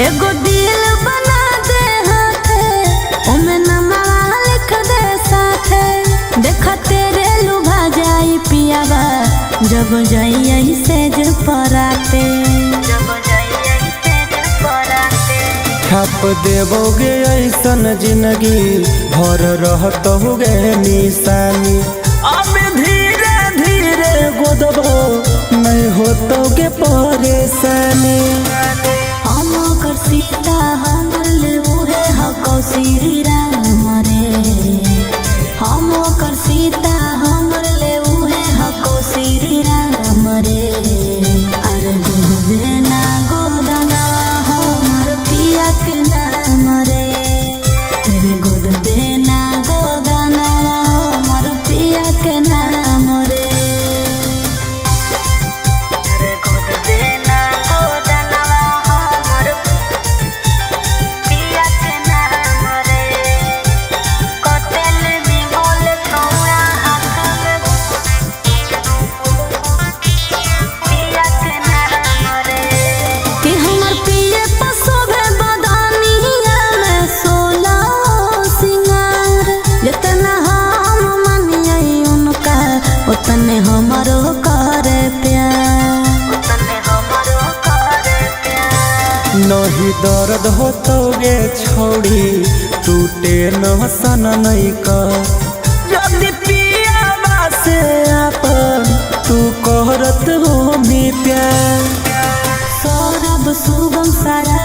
एगो दिल बना दे हाथे, ओमे नमवा लिख दे साथे। देखा तेरे लुभा जाई पियावा, जब जाई सेज पराते। छाप देवोगे ऐसन जिंदगी भर रहत होगे निशानी। अब धीरे धीरे गोदबो नहीं होतोगे परेशानी। हम कर सीता हमर ले उहे हको श्री राम रे। हम कर सीता हमर ले उहे हको श्री राम रे। अरे गोदे ना गोदना हमर पिया के नाम रे। तेरे गोद देना गोदना हमर पिया के नाम रे। तेरे गोद देना गोदना हमर पिया के नाम रे। कतेल भी बोल तोरा हाथ में पिया के नाम रे। कि हमर पिए पसोभे बदानिया में 16 सिंगार। जितना हम मानिए उनका उतने हमरो करे प्यार। नहीं दर्द होतोगे छोड़ी टूटे न सन नहीं कर। यदि पियावा से अपन तू कहरत हो मी प्यार। सौरभ शुभम सारा